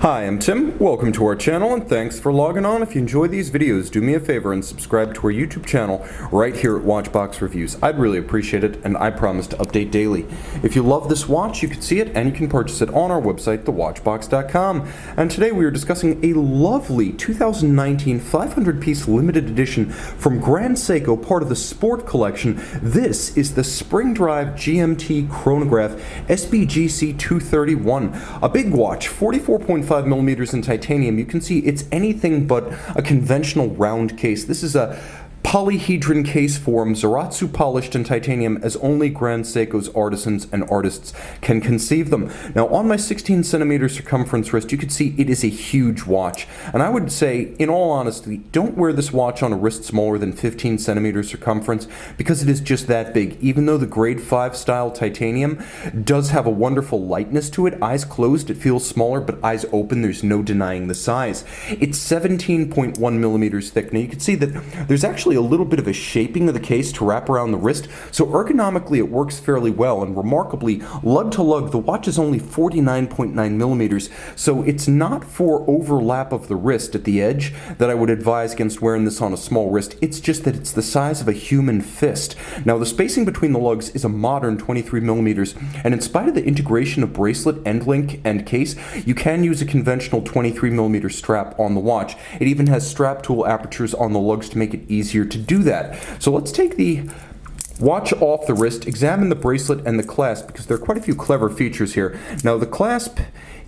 Hi, I'm Tim. Welcome to our channel and thanks for logging on. If you enjoy these videos, do me a favor and subscribe to our YouTube channel right here at Watchbox Reviews. I'd really appreciate it, and I promise to update daily. If you love this watch, you can see it and you can purchase it on our website, thewatchbox.com. And today we are discussing a lovely 2019 500-piece limited edition from Grand Seiko, part of the Sport Collection. This is the Spring Drive GMT chronograph SBGC231. A big watch, 44.5 millimeters in titanium. You can see it's anything but a conventional round case. This is a polyhedron case form, Zaratsu polished in titanium as only Grand Seiko's artisans and artists can conceive them. Now on my 16 centimeter circumference wrist, you can see it is a huge watch. And I would say, in all honesty, don't wear this watch on a wrist smaller than 15 centimeter circumference because it is just that big. Even though the grade 5 style titanium does have a wonderful lightness to it, eyes closed it feels smaller, but eyes open there's no denying the size. It's 17.1 millimeters thick. Now you can see that there's actually a little bit of a shaping of the case to wrap around the wrist, so ergonomically it works fairly well, and remarkably, lug-to-lug, the watch is only 49.9 millimeters, so it's not for overlap of the wrist at the edge that I would advise against wearing this on a small wrist. It's just that it's the size of a human fist. Now the spacing between the lugs is a modern 23 millimeters, and in spite of the integration of bracelet, end link, and case, you can use a conventional 23 millimeter strap on the watch. It even has strap tool apertures on the lugs to make it easier to do that. So let's take the watch off the wrist, examine the bracelet and the clasp, because there are quite a few clever features here. Now the clasp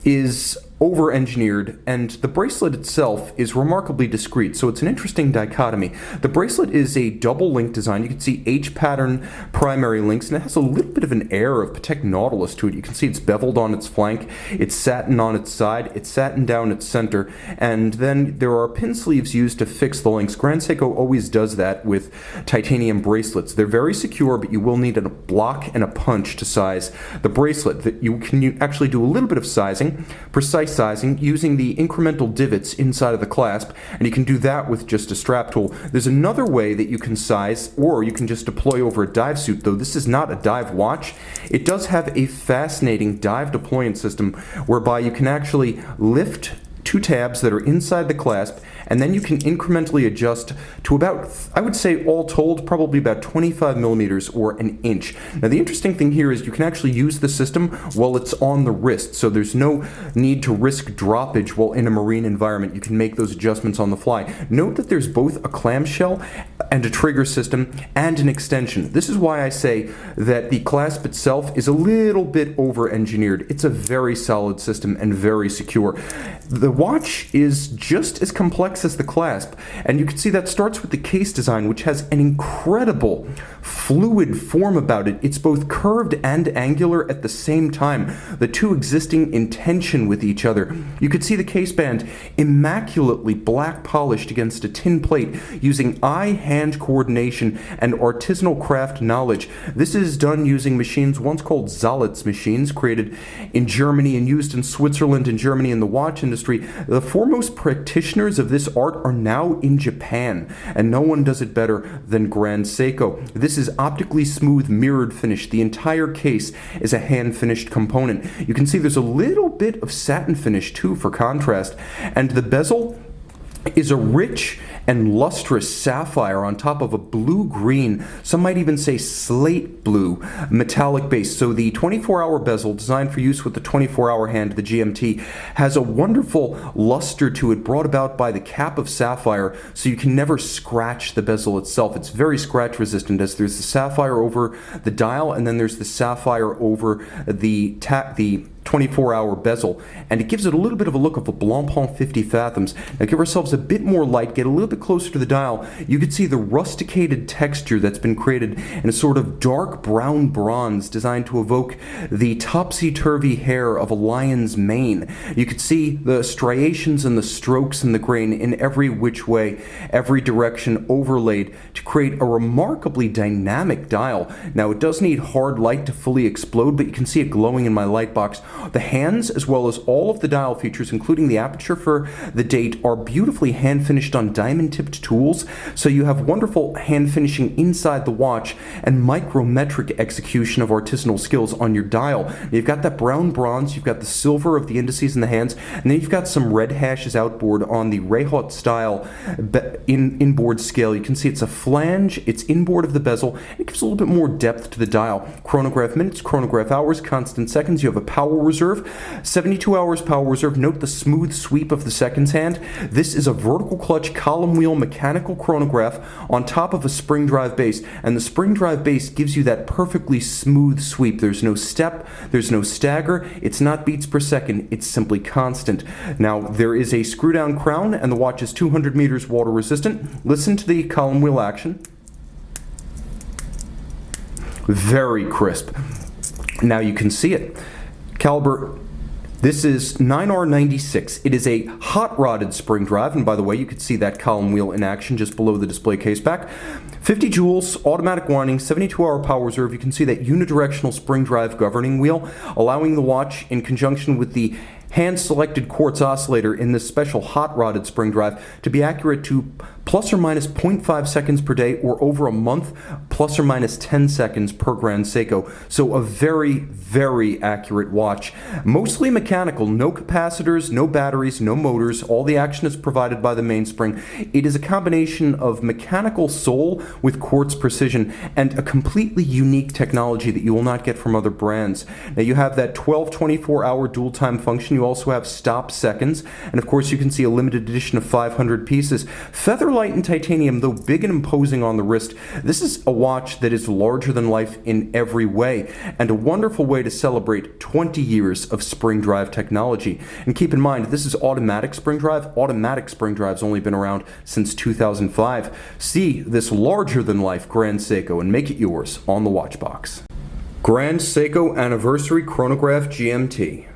is over-engineered, and the bracelet itself is remarkably discreet, so it's an interesting dichotomy. The bracelet is a double link design. You can see H-pattern primary links, and it has a little bit of an air of Patek Nautilus to it. You can see it's beveled on its flank, it's satin on its side, it's satin down its center, and then there are pin sleeves used to fix the links. Grand Seiko always does that with titanium bracelets. They're very secure, but you will need a block and a punch to size the bracelet. That you can actually do a little bit of sizing, precise sizing, using the incremental divots inside of the clasp, and you can do that with just a strap tool. There's another way that you can size, or you can just deploy over a dive suit, though this is not a dive watch. It does have a fascinating dive deployment system whereby you can actually lift two tabs that are inside the clasp, and then you can incrementally adjust to about, I would say all told, probably about 25 millimeters or an inch. Now the interesting thing here is you can actually use the system while it's on the wrist, so there's no need to risk droppage while in a marine environment. You can make those adjustments on the fly. Note that there's both a clamshell and a trigger system and an extension. This is why I say that the clasp itself is a little bit over-engineered. It's a very solid system and very secure. The watch is just as complex as the clasp, and you can see that starts with the case design, which has an incredible fluid form about it. It's both curved and angular at the same time, the two existing in tension with each other. You could see the case band immaculately black polished against a tin plate using eye-hand coordination and artisanal craft knowledge. This is done using machines once called Zalitz machines, created in Germany and used in Switzerland and Germany in the watch industry. The foremost practitioners of this art are now in Japan, and no one does it better than Grand Seiko. This is optically smooth mirrored finish. The entire case is a hand-finished component. You can see there's a little bit of satin finish too for contrast, and the bezel is a rich and lustrous sapphire on top of a blue-green, some might even say slate blue, metallic base. So the 24-hour bezel, designed for use with the 24-hour hand, the GMT, has a wonderful luster to it brought about by the cap of sapphire, so you can never scratch the bezel itself. It's very scratch resistant, as there's the sapphire over the dial, and then there's the sapphire over the 24-hour bezel, and it gives it a little bit of a look of a Blancpain 50 Fathoms. Now give ourselves a bit more light, get a little bit closer to the dial. You can see the rusticated texture that's been created in a sort of dark brown bronze designed to evoke the topsy-turvy hair of a lion's mane. You can see the striations and the strokes and the grain in every which way, every direction overlaid to create a remarkably dynamic dial. Now it does need hard light to fully explode, but you can see it glowing in my light box. The hands, as well as all of the dial features, including the aperture for the date, are beautifully hand finished on diamond-tipped tools, so you have wonderful hand finishing inside the watch and micrometric execution of artisanal skills on your dial. You've got that brown bronze, you've got the silver of the indices in the hands, and then you've got some red hashes outboard on the Rehot style inboard scale. You can see it's a flange, it's inboard of the bezel, and it gives a little bit more depth to the dial. Chronograph minutes, chronograph hours, constant seconds. You have a power reserve, 72 hours power reserve. Note the smooth sweep of the seconds hand. This is a vertical clutch column wheel mechanical chronograph on top of a spring drive base, and the spring drive base gives you that perfectly smooth sweep. There's no step, there's no stagger, it's not beats per second, it's simply constant. Now, there is a screw down crown, and the watch is 200 meters water resistant. Listen to the column wheel action. Very crisp. Now you can see it. Caliber, this is 9R96. It is a hot-rodded spring drive, and by the way, you can see that column wheel in action just below the display case back. 50 joules, automatic winding, 72-hour power reserve. You can see that unidirectional spring drive governing wheel, allowing the watch, in conjunction with the hand-selected quartz oscillator in this special hot-rodded spring drive, to be accurate to plus or minus 0.5 seconds per day, or over a month, plus or minus 10 seconds per Grand Seiko. So a very, very accurate watch. Mostly mechanical, no capacitors, no batteries, no motors. All the action is provided by the mainspring. It is a combination of mechanical soul with quartz precision and a completely unique technology that you will not get from other brands. Now you have that 12-24-hour dual time function. You also have stop seconds, and of course you can see a limited edition of 500 pieces. Featherlight and titanium, though big and imposing on the wrist, this is a watch that is larger than life in every way, and a wonderful way to celebrate 20 years of spring drive technology. And keep in mind, this is automatic spring drive. Automatic spring drive's only been around since 2005. See this larger than life Grand Seiko and make it yours on the watch box. Grand Seiko Anniversary Chronograph GMT.